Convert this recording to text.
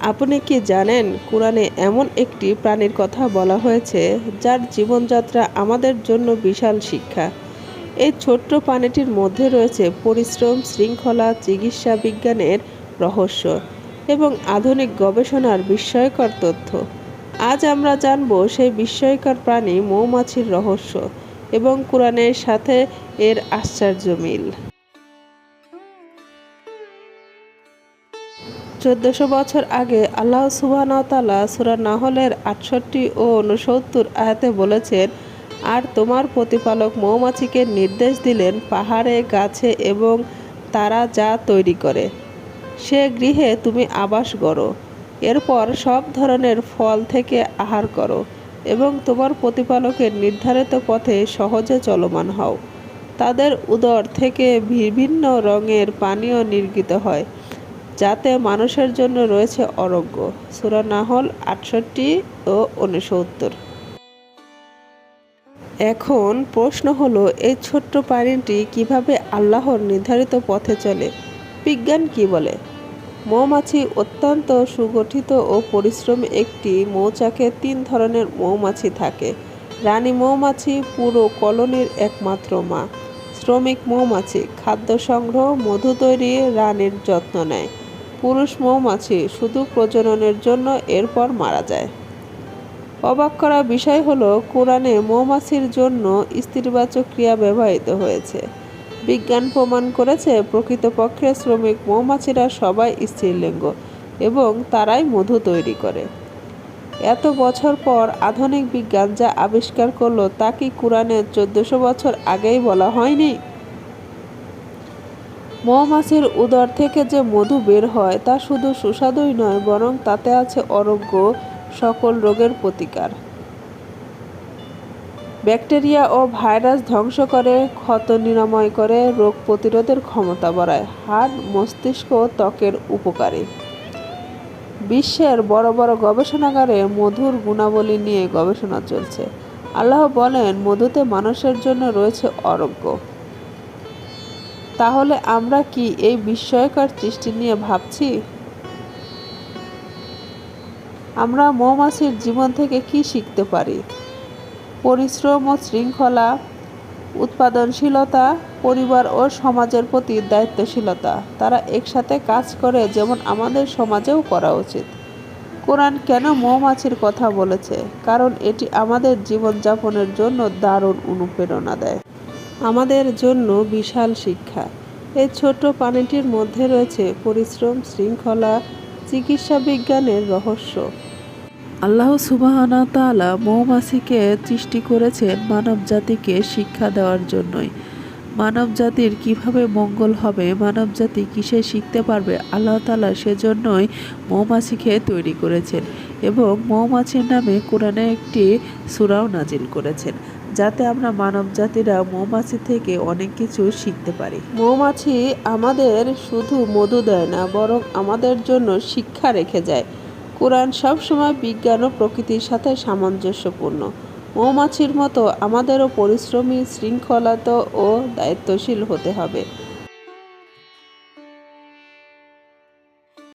আপনি কি জানেন, কোরআনে এমন একটি প্রাণীর কথা বলা হয়েছে যার জীবনযাত্রা আমাদের জন্য বিশাল শিক্ষা। এই ছোট্ট প্রাণীটির মধ্যে রয়েছে পরিশ্রম, শৃঙ্খলা, চিকিৎসা বিজ্ঞানের রহস্য এবং আধুনিক গবেষণার বিস্ময়কর তথ্য। আজ আমরা জানব সেই বিস্ময়কর প্রাণী মৌমাছির রহস্য এবং কোরআনের সাথে এর আশ্চর্য মিল। 1400 বছর আগে আল্লাহ সুবহানাহু ওয়া তাআলা সূরা নাহলের 68 ও 69 আয়াতে বলেছেন, আর তোমার প্রতিপালক মৌমাছিকে নির্দেশ দিলেন পাহাড়ে, গাছে এবং তারা যা তৈরি করে সে গৃহে তুমি আবাস গড়ো। এরপর সব ধরনের ফল থেকে আহার করো এবং তোমার প্রতিপালকের নির্ধারিত পথে সহজে চলমান হও। তাদের উদর থেকে বিভিন্ন রঙের পানীয় নির্গত হয়, যাতে মানুষের জন্য রয়েছে অরোগ্য। সূরা নাহল 68 ও 69। এখন প্রশ্ন হলো, এই ছোট্ট প্রাণীটি কিভাবে আল্লাহর নির্ধারিত পথে চলে? বিজ্ঞান কি বলে? মৌমাছি অত্যন্ত সুগঠিত ও পরিশ্রমী। একটি মৌচাকে 3 ধরনের মৌমাছি থাকে। রানী মৌমাছি পুরো কলোনির একমাত্র মা। শ্রমিক মৌমাছি খাদ্য সংগ্রহ, মধু তৈরি, রানীর যত্ন নেয়। পুরুষ মৌমাছি শুধু প্রজননের জন্য, এরপর মারা যায়। অবাক করা বিষয় হলো, কোরআনে মৌমাছির জন্য স্ত্রীবাচক ক্রিয়া ব্যবহৃত হয়েছে। বিজ্ঞান প্রমাণ করেছে প্রকৃতপক্ষে শ্রমিক মৌমাছিরা সবাই স্ত্রীলিঙ্গ এবং তারাই মধু তৈরি করে। এত বছর পর আধুনিক বিজ্ঞান যা আবিষ্কার করলো তা কি কোরআনে 1400 বছর আগেই বলা হয়নি? মৌমাছির উদর থেকে যে মধু বের হয় তা শুধু সুস্বাদুই নয়, বরং তাতে আছে অরোগ্য সকল রোগের প্রতিকার। ব্যাকটেরিয়া ও ভাইরাস ধ্বংস করে, ক্ষত নিরাময় করে, রোগ প্রতিরোধের ক্ষমতা বাড়ায়, হাড়, মস্তিষ্ক ও ত্বকের উপকারী। বিশ্বের বড় বড় গবেষণাগারে মধুর গুণাবলী নিয়ে গবেষণা চলছে। আল্লাহ বলেন, মধুতে মানুষের জন্য রয়েছে অরোগ্য। তাহলে আমরা কি এই বিস্ময়কর সৃষ্টি নিয়ে ভাবছি? আমরা মৌমাছির জীবন থেকে কি শিখতে পারি? পরিশ্রম ও শৃঙ্খলা, উৎপাদনশীলতা, পরিবার ও সমাজের প্রতি দায়িত্বশীলতা। তারা একসাথে কাজ করে, যেমন আমাদের সমাজেও করা উচিত। কোরআন কেন মৌমাছির কথা বলেছে? কারণ এটি আমাদের জীবনযাপনের জন্য দারুণ অনুপ্রেরণা দেয়। আমাদের জন্য বিশাল শিক্ষা। এই ছোট প্রাণীটির মধ্যে রয়েছে পরিশ্রম, শৃঙ্খলা, চিকিৎসা বিজ্ঞানের রহস্য। আল্লাহ সুবহানাহু ওয়া তাআলা মৌমাছিকে সৃষ্টি করেছেন মানবজাতিকে শিক্ষা দেওয়ার জন্যই। মানবজাতির কিভাবে মঙ্গল হবে, মানবজাতি কিসে শিখতে পারবে, আল্লাহ তাআলা সেজন্যই মৌমাছিকে তৈরি করেছেন এবং মৌমাছির নামে কোরআনে একটি সূরাও নাজিল করেছেন, যাতে আমরা মানবজাতিরা মৌমাছি থেকে অনেক কিছু শিখতে পারি। মৌমাছি আমাদের শুধু মধু দেয় না, বরং আমাদের জন্য শিক্ষা রেখে যায়। কোরআন সবসময় বিজ্ঞান ও প্রকৃতির সাথে সামঞ্জস্যপূর্ণ। মৌমাছির মতো আমাদেরও পরিশ্রমী, শৃঙ্খলিত ও দায়িত্বশীল হতে হবে।